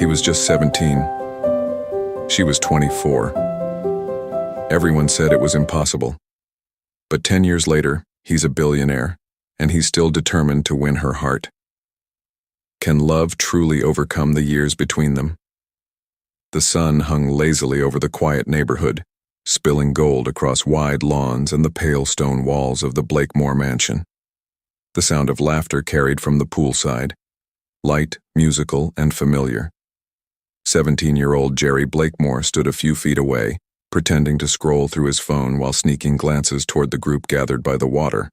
He was just 17. She was 24. Everyone said it was impossible. But 10 years later, he's a billionaire, and he's still determined to win her heart. Can love truly overcome the years between them? The sun hung lazily over the quiet neighborhood, spilling gold across wide lawns and the pale stone walls of the Blakemore mansion. The sound of laughter carried from the poolside, light, musical, and familiar. 17-year-old Jerry Blakemore stood a few feet away, pretending to scroll through his phone while sneaking glances toward the group gathered by the water.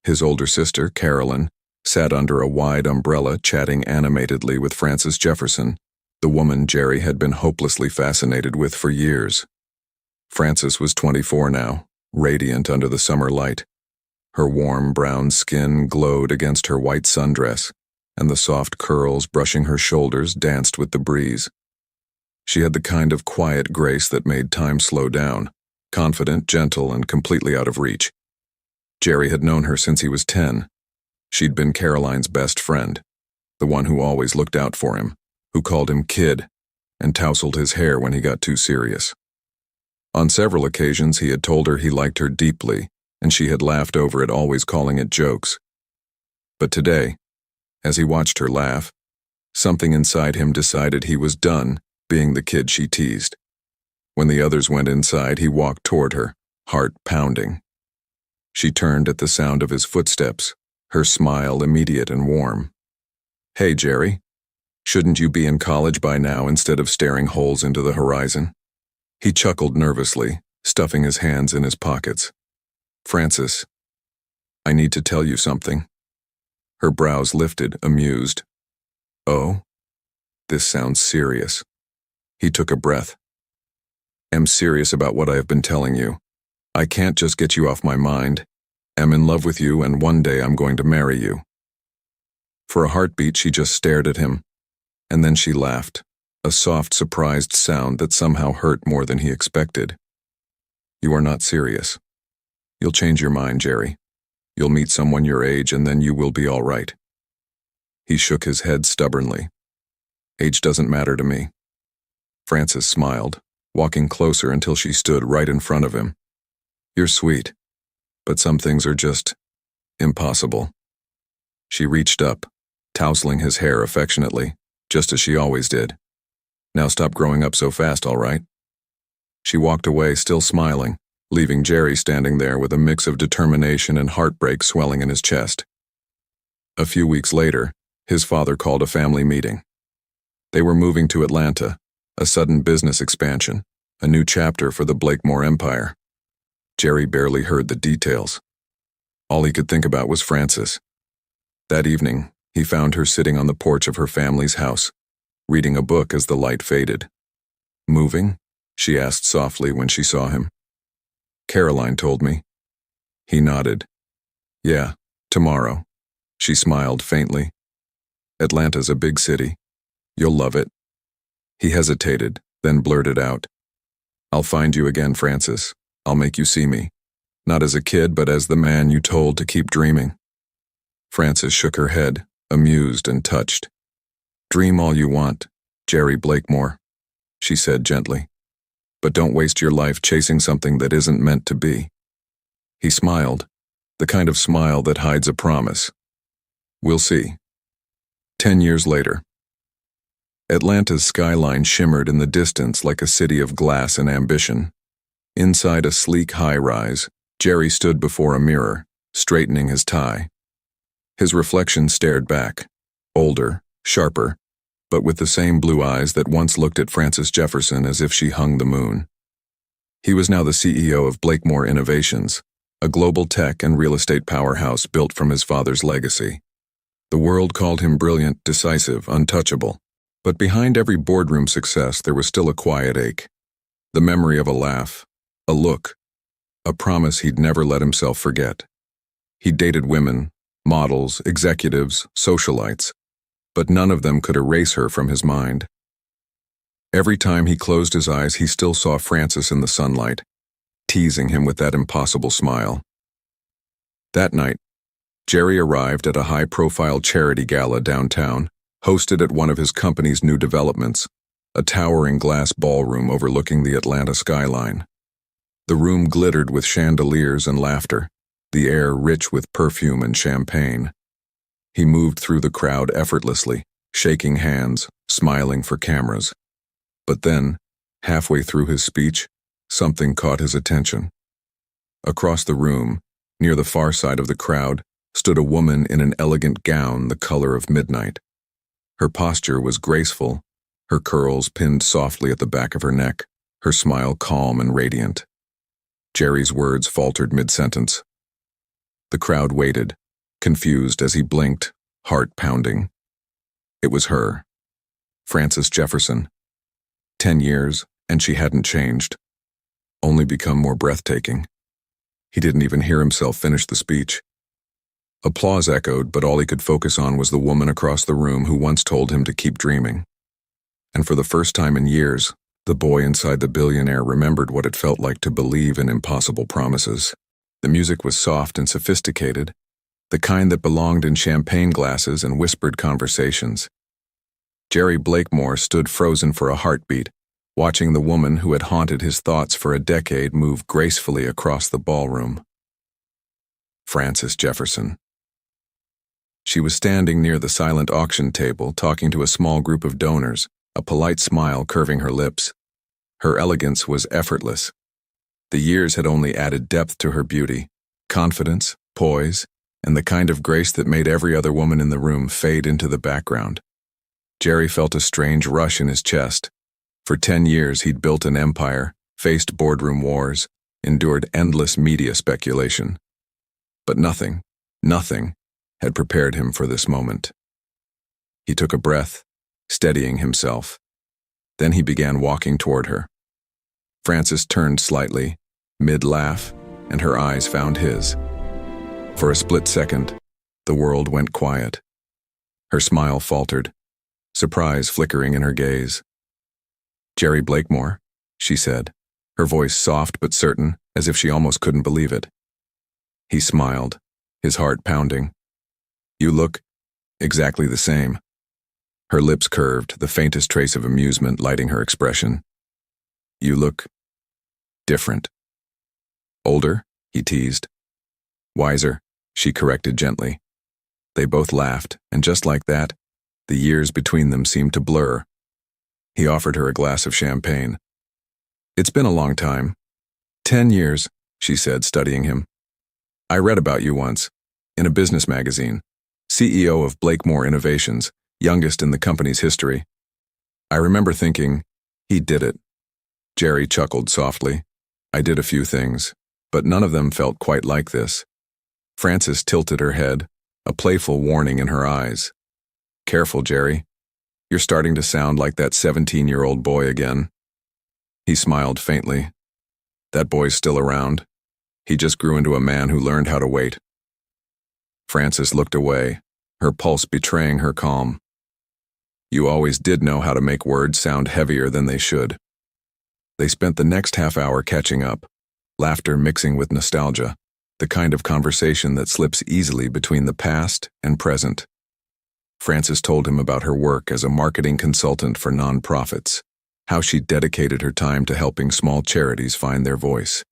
His older sister, Carolyn, sat under a wide umbrella chatting animatedly with Frances Jefferson, the woman Jerry had been hopelessly fascinated with for years. Frances was 24 now, radiant under the summer light. Her warm brown skin glowed against her white sundress, and the soft curls brushing her shoulders danced with the breeze. She had the kind of quiet grace that made time slow down, confident, gentle, and completely out of reach. Jerry had known her since he was 10. She'd been Caroline's best friend, the one who always looked out for him, who called him kid, and tousled his hair when he got too serious. On several occasions he had told her he liked her deeply, and she had laughed over it, always calling it jokes. But today, as he watched her laugh, something inside him decided he was done being the kid she teased. When the others went inside, he walked toward her, heart pounding. She turned at the sound of his footsteps, her smile immediate and warm. "Hey, Jerry, shouldn't you be in college by now instead of staring holes into the horizon?" He chuckled nervously, stuffing his hands in his pockets. "Frances, I need to tell you something." Her brows lifted, amused. "Oh? This sounds serious." He took a breath. "I'm serious about what I have been telling you. I can't just get you off my mind. I'm in love with you, and one day I'm going to marry you." For a heartbeat, she just stared at him, and then she laughed, a soft, surprised sound that somehow hurt more than he expected. "You are not serious. You'll change your mind, Jerry. You'll meet someone your age, and then you will be all right." He shook his head stubbornly. "Age doesn't matter to me." Frances smiled, walking closer until she stood right in front of him. "You're sweet, but some things are just impossible." She reached up, tousling his hair affectionately, just as she always did. "Now stop growing up so fast, all right?" She walked away, still smiling, leaving Jerry standing there with a mix of determination and heartbreak swelling in his chest. A few weeks later, his father called a family meeting. They were moving to Atlanta, a sudden business expansion, a new chapter for the Blakemore empire. Jerry barely heard the details. All he could think about was Frances. That evening, he found her sitting on the porch of her family's house, reading a book as the light faded. "Moving?" she asked softly when she saw him. "Caroline told me." He nodded. "Yeah, tomorrow." She smiled faintly. "Atlanta's a big city. You'll love it." He hesitated, then blurted out, "I'll find you again, Frances. I'll make you see me. Not as a kid, but as the man you told to keep dreaming." Frances shook her head, amused and touched. "Dream all you want, Jerry Blakemore," she said gently. "But don't waste your life chasing something that isn't meant to be." He smiled, the kind of smile that hides a promise. "We'll see." 10 years later. Atlanta's skyline shimmered in the distance like a city of glass and ambition. Inside a sleek high-rise, Jerry stood before a mirror, straightening his tie. His reflection stared back, older, sharper, but with the same blue eyes that once looked at Frances Jefferson as if she hung the moon. He was now the CEO of Blakemore Innovations, a global tech and real estate powerhouse built from his father's legacy. The world called him brilliant, decisive, untouchable. But behind every boardroom success there was still a quiet ache. The memory of a laugh, a look, a promise he'd never let himself forget. He'd dated women, models, executives, socialites, but none of them could erase her from his mind. Every time he closed his eyes, he still saw Frances in the sunlight, teasing him with that impossible smile. That night, Jerry arrived at a high-profile charity gala downtown, hosted at one of his company's new developments, a towering glass ballroom overlooking the Atlanta skyline. The room glittered with chandeliers and laughter, the air rich with perfume and champagne. He moved through the crowd effortlessly, shaking hands, smiling for cameras. But then, halfway through his speech, something caught his attention. Across the room, near the far side of the crowd, stood a woman in an elegant gown the color of midnight. Her posture was graceful, her curls pinned softly at the back of her neck, her smile calm and radiant. Jerry's words faltered mid-sentence. The crowd waited, confused as he blinked, heart pounding. It was her, Frances Jefferson. 10 years, and she hadn't changed, only become more breathtaking. He didn't even hear himself finish the speech. Applause echoed, but all he could focus on was the woman across the room who once told him to keep dreaming. And for the first time in years, the boy inside the billionaire remembered what it felt like to believe in impossible promises. The music was soft and sophisticated, the kind that belonged in champagne glasses and whispered conversations. Jerry Blakemore stood frozen for a heartbeat, watching the woman who had haunted his thoughts for a decade move gracefully across the ballroom. Frances Jefferson. She was standing near the silent auction table, talking to a small group of donors, a polite smile curving her lips. Her elegance was effortless. The years had only added depth to her beauty, confidence, poise, and the kind of grace that made every other woman in the room fade into the background. Jerry felt a strange rush in his chest. For 10 years he'd built an empire, faced boardroom wars, endured endless media speculation. But nothing had prepared him for this moment. He took a breath, steadying himself. Then he began walking toward her. Frances turned slightly, mid-laugh, and her eyes found his. For a split second, the world went quiet. Her smile faltered, surprise flickering in her gaze. "Jerry Blakemore," she said, her voice soft but certain, as if she almost couldn't believe it. He smiled, his heart pounding. "You look exactly the same." Her lips curved, the faintest trace of amusement lighting her expression. "You look different." "Older?" he teased. "Wiser," she corrected gently. They both laughed, and just like that, the years between them seemed to blur. He offered her a glass of champagne. "It's been a long time." 10 years, she said, studying him. "I read about you once, in a business magazine. CEO of Blakemore Innovations, youngest in the company's history. I remember thinking, he did it." Jerry chuckled softly. "I did a few things, but none of them felt quite like this." Frances tilted her head, a playful warning in her eyes. "Careful, Jerry. You're starting to sound like that 17-year-old boy again." He smiled faintly. "That boy's still around. He just grew into a man who learned how to wait." Frances looked away, her pulse betraying her calm. "You always did know how to make words sound heavier than they should." They spent the next half hour catching up, laughter mixing with nostalgia, the kind of conversation that slips easily between the past and present. Frances told him about her work as a marketing consultant for nonprofits, how she dedicated her time to helping small charities find their voice.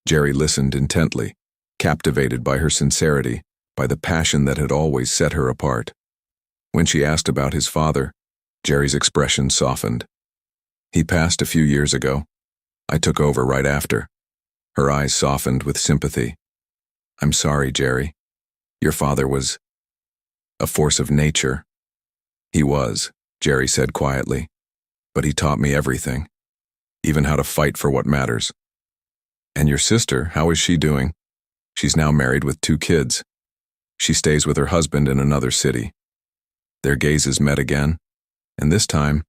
Jerry listened intently, captivated by her sincerity, by the passion that had always set her apart. When she asked about his father, Jerry's expression softened. "He passed a few years ago. I took over right after." Her eyes softened with sympathy. "I'm sorry, Jerry. Your father was a force of nature." "He was," Jerry said quietly, "but he taught me everything, even how to fight for what matters." "And your sister, how is she doing?" "She's now married with 2 kids. She stays with her husband in another city." Their gazes met again, and this time,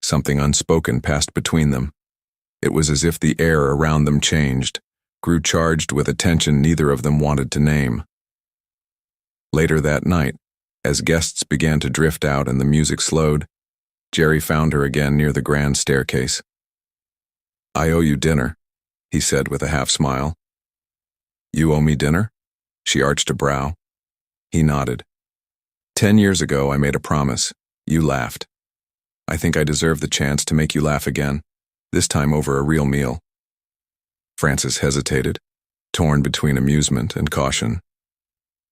something unspoken passed between them. It was as if the air around them changed, grew charged with a tension neither of them wanted to name. Later that night, as guests began to drift out and the music slowed, Jerry found her again near the grand staircase. "I owe you dinner," he said with a half-smile. "You owe me dinner?" She arched a brow. He nodded. 10 years ago I made a promise. You laughed. I think I deserve the chance to make you laugh again, this time over a real meal. Francis hesitated, torn between amusement and caution.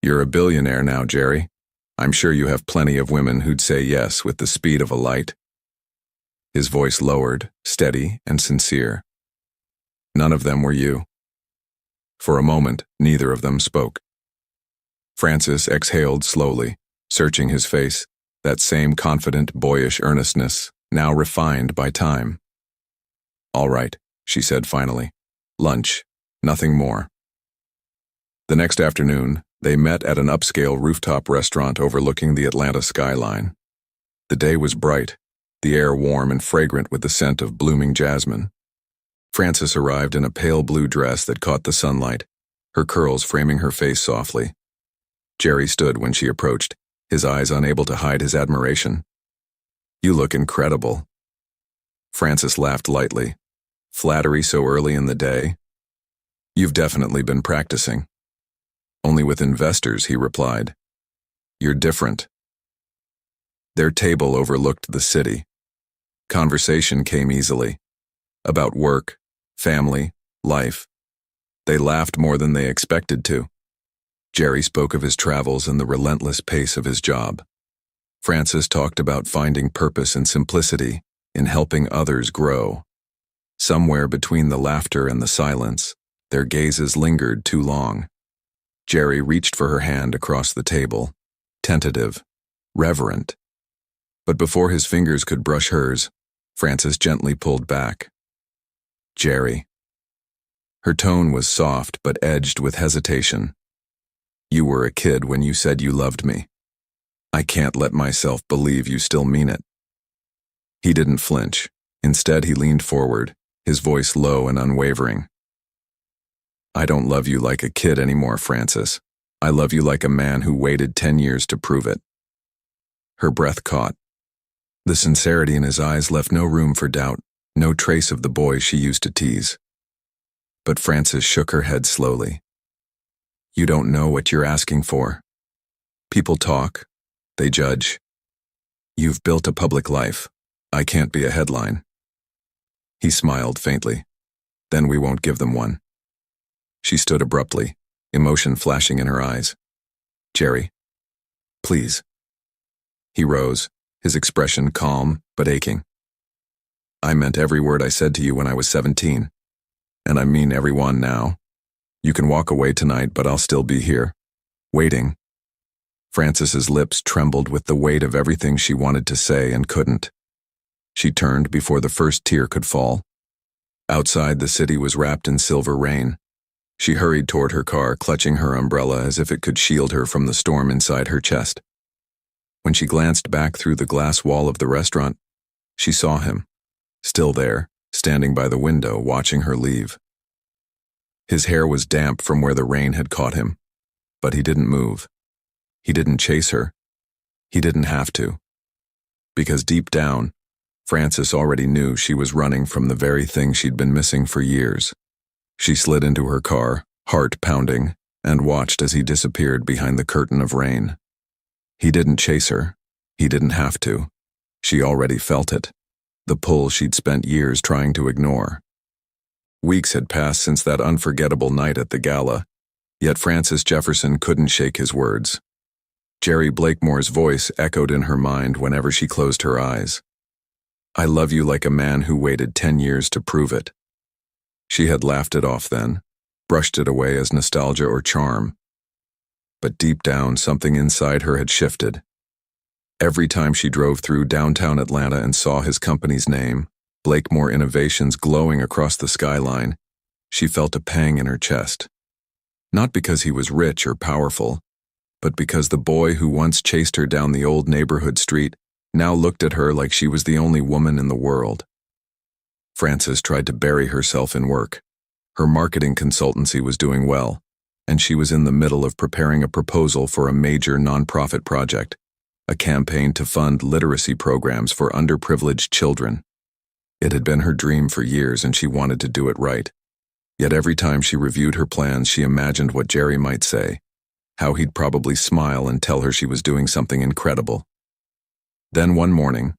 You're a billionaire now, Jerry. I'm sure you have plenty of women who'd say yes with the speed of a light. His voice lowered, steady and sincere. None of them were you. For a moment, neither of them spoke. Francis exhaled slowly, searching his face, that same confident, boyish earnestness, now refined by time. All right, she said finally. Lunch, nothing more. The next afternoon, they met at an upscale rooftop restaurant overlooking the Atlanta skyline. The day was bright, the air warm and fragrant with the scent of blooming jasmine. Frances arrived in a pale blue dress that caught the sunlight, her curls framing her face softly. Jerry stood when she approached, his eyes unable to hide his admiration. You look incredible. Frances laughed lightly. Flattery so early in the day? You've definitely been practicing. Only with investors, he replied. You're different. Their table overlooked the city. Conversation came easily. About work, family, life. They laughed more than they expected to. Jerry spoke of his travels and the relentless pace of his job. Frances talked about finding purpose and simplicity in helping others grow. Somewhere between the laughter and the silence, their gazes lingered too long. Jerry reached for her hand across the table, tentative, reverent. But before his fingers could brush hers, Frances gently pulled back. Jerry. Her tone was soft but edged with hesitation. You were a kid when you said you loved me. I can't let myself believe you still mean it. He didn't flinch. Instead, he leaned forward, his voice low and unwavering. I don't love you like a kid anymore, Frances. I love you like a man who waited 10 years to prove it. Her breath caught. The sincerity in his eyes left no room for doubt, no trace of the boy she used to tease. But Frances shook her head slowly. You don't know what you're asking for. People talk. They judge. You've built a public life. I can't be a headline. He smiled faintly. Then we won't give them one. She stood abruptly, emotion flashing in her eyes. Jerry, please. He rose, his expression calm but aching. I meant every word I said to you when I was 17. And I mean every one now. You can walk away tonight, but I'll still be here, waiting. Frances's lips trembled with the weight of everything she wanted to say and couldn't. She turned before the first tear could fall. Outside, the city was wrapped in silver rain. She hurried toward her car, clutching her umbrella as if it could shield her from the storm inside her chest. When she glanced back through the glass wall of the restaurant, she saw him, still there, standing by the window, watching her leave. His hair was damp from where the rain had caught him, but he didn't move. He didn't chase her. He didn't have to. Because deep down, Frances already knew she was running from the very thing she'd been missing for years. She slid into her car, heart pounding, and watched as he disappeared behind the curtain of rain. He didn't chase her. He didn't have to. She already felt it, the pull she'd spent years trying to ignore. Weeks had passed since that unforgettable night at the gala, yet Frances Jefferson couldn't shake his words. Jerry Blakemore's voice echoed in her mind whenever she closed her eyes. I love you like a man who waited 10 years to prove it. She had laughed it off then, brushed it away as nostalgia or charm. But deep down, something inside her had shifted. Every time she drove through downtown Atlanta and saw his company's name, Blakemore Innovations, glowing across the skyline, she felt a pang in her chest. Not because he was rich or powerful, but because the boy who once chased her down the old neighborhood street now looked at her like she was the only woman in the world. Frances tried to bury herself in work. Her marketing consultancy was doing well, and she was in the middle of preparing a proposal for a major nonprofit project, a campaign to fund literacy programs for underprivileged children. It had been her dream for years, and she wanted to do it right. Yet every time she reviewed her plans, she imagined what Jerry might say, how he'd probably smile and tell her she was doing something incredible. Then one morning,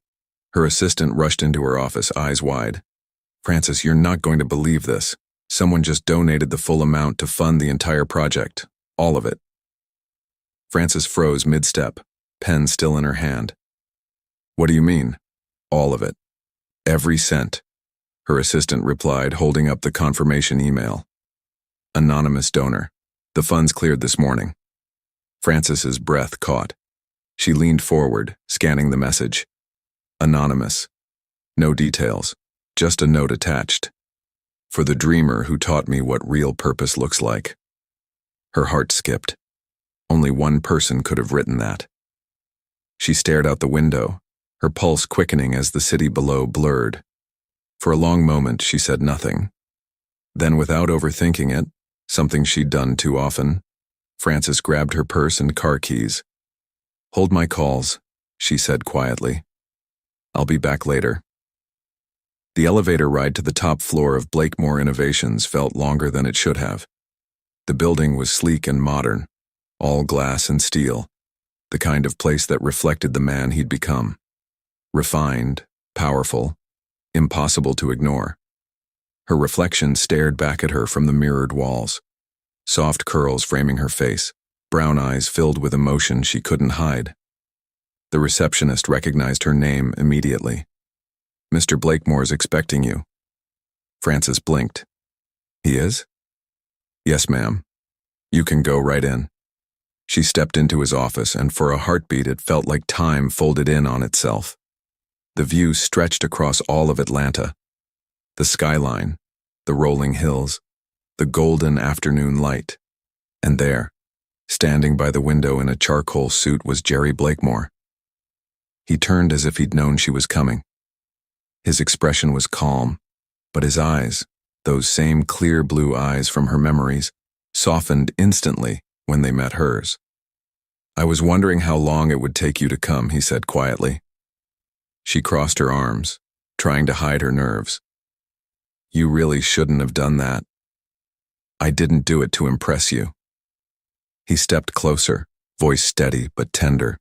her assistant rushed into her office, eyes wide. "Frances, you're not going to believe this. Someone just donated the full amount to fund the entire project. All of it." Frances froze mid-step, pen still in her hand. "What do you mean? All of it?" "Every cent," her assistant replied, holding up the confirmation email. "Anonymous donor. The funds cleared this morning." Frances's breath caught. She leaned forward, scanning the message. Anonymous. No details, just a note attached. "For the dreamer who taught me what real purpose looks like." Her heart skipped. Only one person could have written that. She stared out the window, her pulse quickening as the city below blurred. For a long moment, she said nothing. Then, without overthinking it, something she'd done too often, Frances grabbed her purse and car keys. "Hold my calls," she said quietly. "I'll be back later." The elevator ride to the top floor of Blakemore Innovations felt longer than it should have. The building was sleek and modern, all glass and steel, the kind of place that reflected the man he'd become. Refined, powerful, impossible to ignore. Her reflection stared back at her from the mirrored walls, soft curls framing her face, brown eyes filled with emotion she couldn't hide. The receptionist recognized her name immediately. "Mr. Blakemore's expecting you." Frances blinked. "He is?" "Yes, ma'am. You can go right in." She stepped into his office, and for a heartbeat it felt like time folded in on itself. The view stretched across all of Atlanta. The skyline, the rolling hills, the golden afternoon light. And there, standing by the window in a charcoal suit, was Jerry Blakemore. He turned as if he'd known she was coming. His expression was calm, but his eyes, those same clear blue eyes from her memories, softened instantly when they met hers. "I was wondering how long it would take you to come," he said quietly. She crossed her arms, trying to hide her nerves. "You really shouldn't have done that." "I didn't do it to impress you." He stepped closer, voice steady but tender.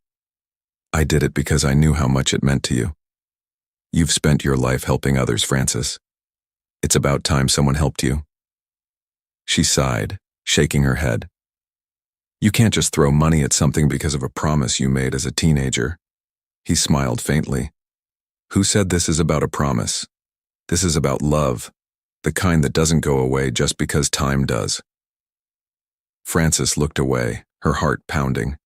"I did it because I knew how much it meant to you. You've spent your life helping others, Frances. It's about time someone helped you." She sighed, shaking her head. "You can't just throw money at something because of a promise you made as a teenager." He smiled faintly. "Who said this is about a promise? This is about love, the kind that doesn't go away just because time does." Frances looked away, her heart pounding.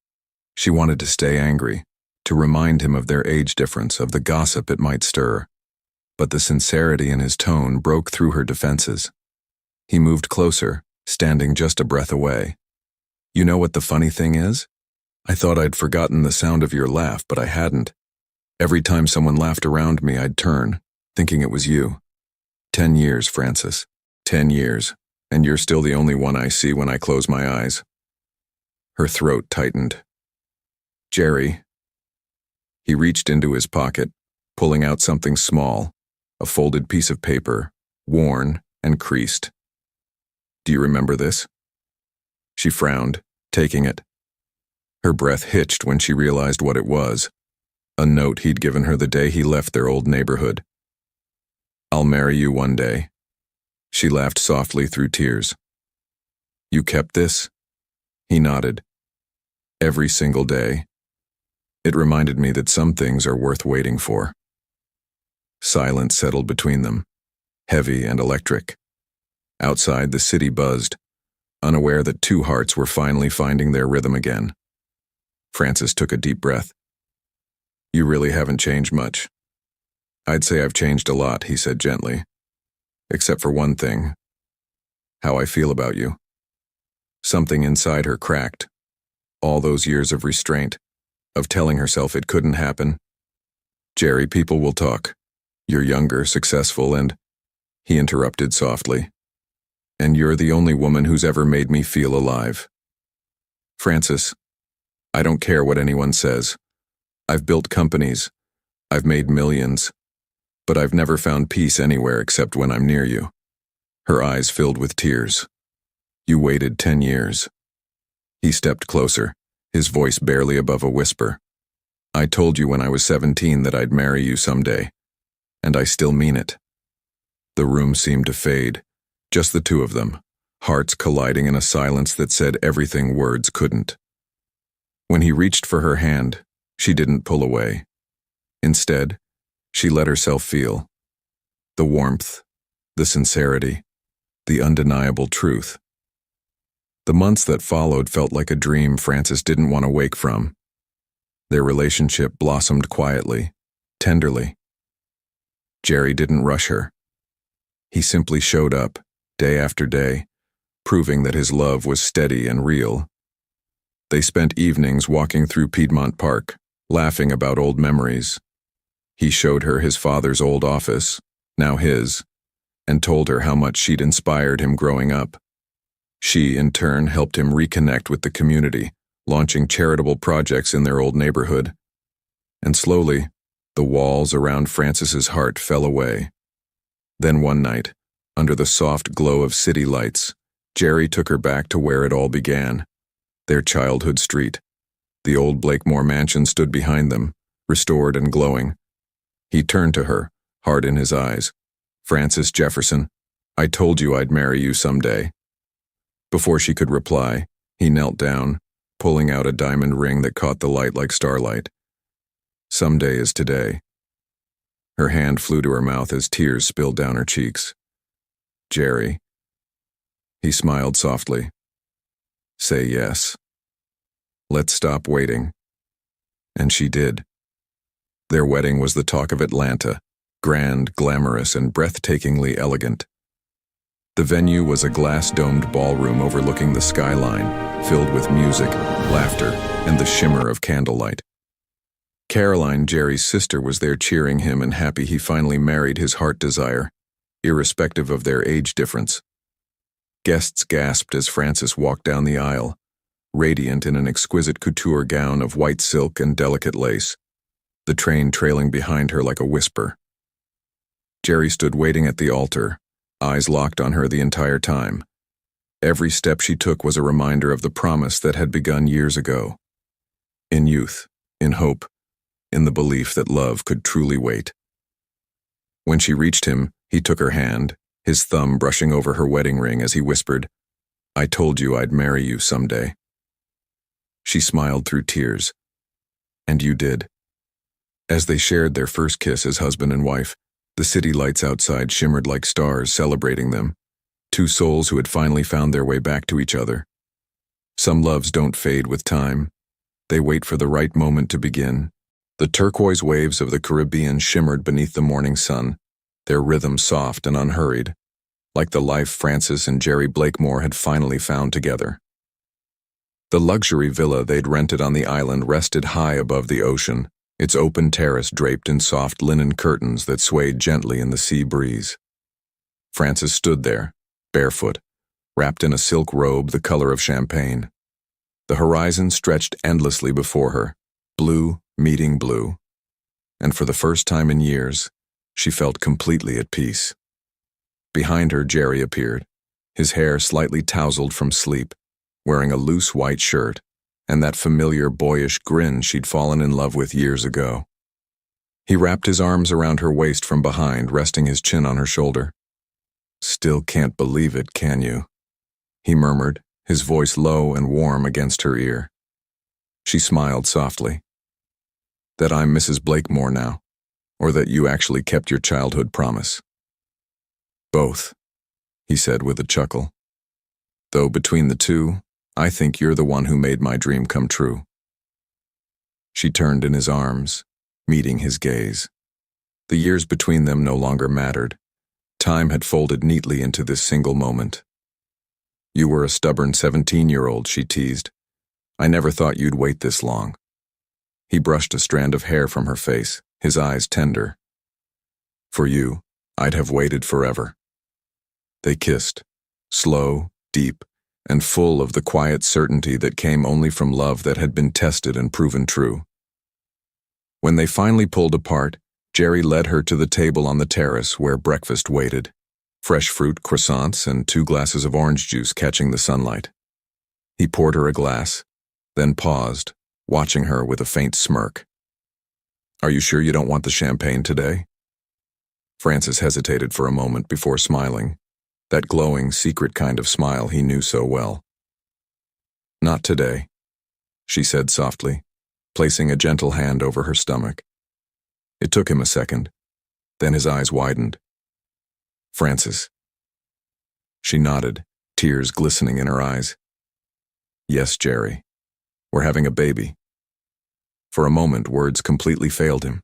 She wanted to stay angry, to remind him of their age difference, of the gossip it might stir. But the sincerity in his tone broke through her defenses. He moved closer, standing just a breath away. "You know what the funny thing is? I thought I'd forgotten the sound of your laugh, but I hadn't. Every time someone laughed around me, I'd turn, thinking it was you. 10 years, Frances. 10 years, and you're still the only one I see when I close my eyes." Her throat tightened. "Jerry." He reached into his pocket, pulling out something small, a folded piece of paper, worn and creased. "Do you remember this?" She frowned, taking it. Her breath hitched when she realized what it was. A note he'd given her the day he left their old neighborhood. "I'll marry you one day." She laughed softly through tears. "You kept this?" He nodded. "Every single day. It reminded me that some things are worth waiting for." Silence settled between them, heavy and electric. Outside, the city buzzed, unaware that two hearts were finally finding their rhythm again. Frances took a deep breath. "You really haven't changed much." "I'd say I've changed a lot," he said gently. "Except for one thing. How I feel about you." Something inside her cracked. All those years of restraint, of telling herself it couldn't happen. "Jerry, people will talk. You're younger, successful, and—" He interrupted softly. "And you're the only woman who's ever made me feel alive." "Frances, I don't care what anyone says. I've built companies. I've made millions. But I've never found peace anywhere except when I'm near you." Her eyes filled with tears. "You waited 10 years." He stepped closer, his voice barely above a whisper. I told you when I was 17 that I'd marry you someday, and I still mean it. The room seemed to fade, just the two of them, hearts colliding in a silence that said everything words couldn't. When he reached for her hand, she didn't pull away. Instead, she let herself feel the warmth, the sincerity, the undeniable truth. The months that followed felt like a dream Frances didn't want to wake from. Their relationship blossomed quietly, tenderly. Jerry didn't rush her. He simply showed up, day after day, proving that his love was steady and real. They spent evenings walking through Piedmont Park, laughing about old memories. He showed her his father's old office, now his, and told her how much she'd inspired him growing up. She, in turn, helped him reconnect with the community, launching charitable projects in their old neighborhood. And slowly, the walls around Frances's heart fell away. Then one night, under the soft glow of city lights, Jerry took her back to where it all began, their childhood street. The old Blakemore mansion stood behind them, restored and glowing. He turned to her, heart in his eyes. "Frances Jefferson, I told you I'd marry you someday." Before she could reply, he knelt down, pulling out a diamond ring that caught the light like starlight. "Someday is today." Her hand flew to her mouth as tears spilled down her cheeks. "Jerry." He smiled softly. "Say yes. Let's stop waiting." And she did. Their wedding was the talk of Atlanta, grand, glamorous, and breathtakingly elegant. The venue was a glass-domed ballroom overlooking the skyline, filled with music, laughter, and the shimmer of candlelight. Caroline, Jerry's sister, was there cheering him and happy he finally married his heart desire, irrespective of their age difference. Guests gasped as Frances walked down the aisle, radiant in an exquisite couture gown of white silk and delicate lace, the train trailing behind her like a whisper. Jerry stood waiting at the altar, eyes locked on her the entire time. Every step she took was a reminder of the promise that had begun years ago. In youth, in hope, in the belief that love could truly wait. When she reached him, he took her hand, his thumb brushing over her wedding ring as he whispered, "I told you I'd marry you someday." She smiled through tears. "And you did." As they shared their first kiss as husband and wife, the city lights outside shimmered like stars celebrating them, two souls who had finally found their way back to each other. Some loves don't fade with time. They wait for the right moment to begin. The turquoise waves of the Caribbean shimmered beneath the morning sun, their rhythm soft and unhurried, like the life Frances and Jerry Blakemore had finally found together. The luxury villa they'd rented on the island rested high above the ocean, its open terrace draped in soft linen curtains that swayed gently in the sea breeze. Frances stood there, barefoot, wrapped in a silk robe the color of champagne. The horizon stretched endlessly before her, blue meeting blue. And for the first time in years, she felt completely at peace. Behind her, Jerry appeared, his hair slightly tousled from sleep, wearing a loose white shirt, and that familiar boyish grin she'd fallen in love with years ago. He wrapped his arms around her waist from behind, resting his chin on her shoulder. "Still can't believe it, can you?" he murmured, his voice low and warm against her ear. She smiled softly. "That I'm Mrs. Blakemore now, or that you actually kept your childhood promise?" "Both," he said with a chuckle. "Though between the two, I think you're the one who made my dream come true." She turned in his arms, meeting his gaze. The years between them no longer mattered. Time had folded neatly into this single moment. "You were a stubborn 17-year-old, she teased. "I never thought you'd wait this long." He brushed a strand of hair from her face, his eyes tender. "For you, I'd have waited forever." They kissed, slow, deep, and full of the quiet certainty that came only from love that had been tested and proven true. When they finally pulled apart, Jerry led her to the table on the terrace where breakfast waited, fresh fruit, croissants, and 2 glasses of orange juice catching the sunlight. He poured her a glass, then paused, watching her with a faint smirk. Are you sure you don't want the champagne today? Francis hesitated for a moment before smiling, that glowing, secret kind of smile he knew so well. Not today, she said softly, placing a gentle hand over her stomach. It took him a second, then his eyes widened. Francis. She nodded, tears glistening in her eyes. Yes, Jerry. We're having a baby. For a moment, words completely failed him.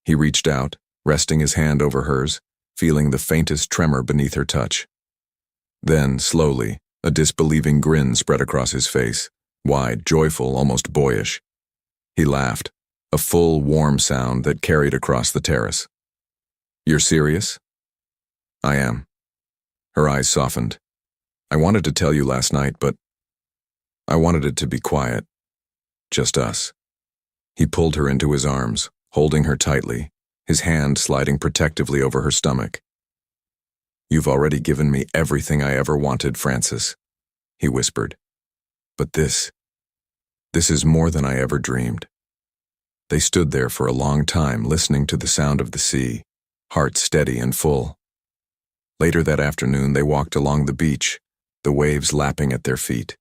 He reached out, resting his hand over hers, feeling the faintest tremor beneath her touch. Then, slowly, a disbelieving grin spread across his face, wide, joyful, almost boyish. He laughed, a full, warm sound that carried across the terrace. You're serious? I am. Her eyes softened. I wanted to tell you last night, but I wanted it to be quiet. Just us. He pulled her into his arms, holding her tightly, his hand sliding protectively over her stomach. You've already given me everything I ever wanted, Francis, he whispered. But this is more than I ever dreamed. They stood there for a long time, listening to the sound of the sea, hearts steady and full. Later that afternoon, they walked along the beach, the waves lapping at their feet.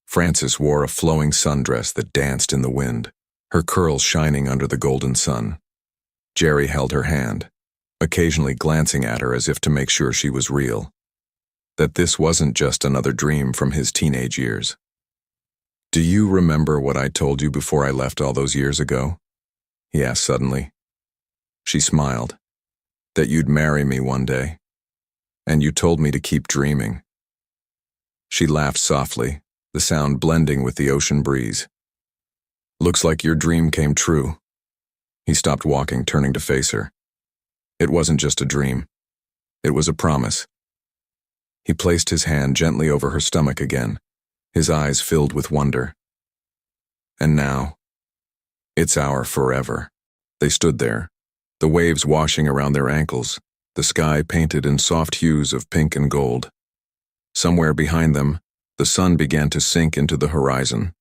Francis wore a flowing sundress that danced in the wind, her curls shining under the golden sun. Jerry held her hand, occasionally glancing at her as if to make sure she was real, that this wasn't just another dream from his teenage years. Do you remember what I told you before I left all those years ago? He asked suddenly. She smiled. That you'd marry me one day. And you told me to keep dreaming. She laughed softly, the sound blending with the ocean breeze. Looks like your dream came true. He stopped walking, turning to face her. It wasn't just a dream. It was a promise. He placed his hand gently over her stomach again, his eyes filled with wonder. And now, it's our forever. They stood there, the waves washing around their ankles, the sky painted in soft hues of pink and gold. Somewhere behind them, the sun began to sink into the horizon.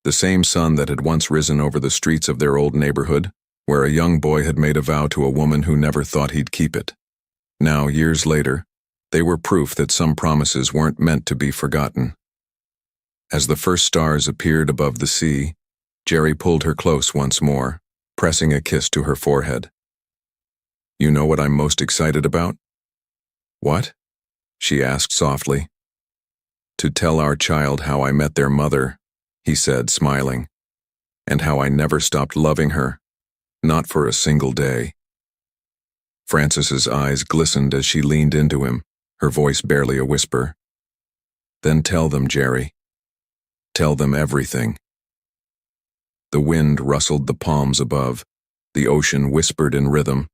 The same sun that had once risen over the streets of their old neighborhood, where a young boy had made a vow to a woman who never thought he'd keep it. Now, years later, they were proof that some promises weren't meant to be forgotten. As the first stars appeared above the sea, Jerry pulled her close once more, pressing a kiss to her forehead. You know what I'm most excited about? What? She asked softly. To tell our child how I met their mother, he said, smiling, and how I never stopped loving her, not for a single day. Francis's eyes glistened as she leaned into him, her voice barely a whisper. Then tell them, Jerry. Tell them everything. The wind rustled the palms above, the ocean whispered in rhythm,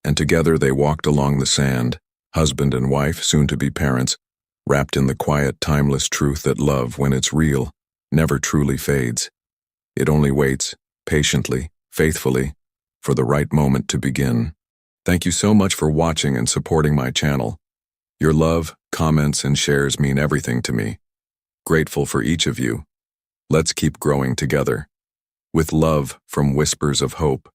and together they walked along the sand, husband and wife, soon to be parents, wrapped in the quiet, timeless truth that love, when it's real, never truly fades. It only waits, patiently, faithfully, for the right moment to begin. Thank you so much for watching and supporting my channel. Your love, comments, and shares mean everything to me. Grateful for each of you. Let's keep growing together. With love from Whispers of Hope.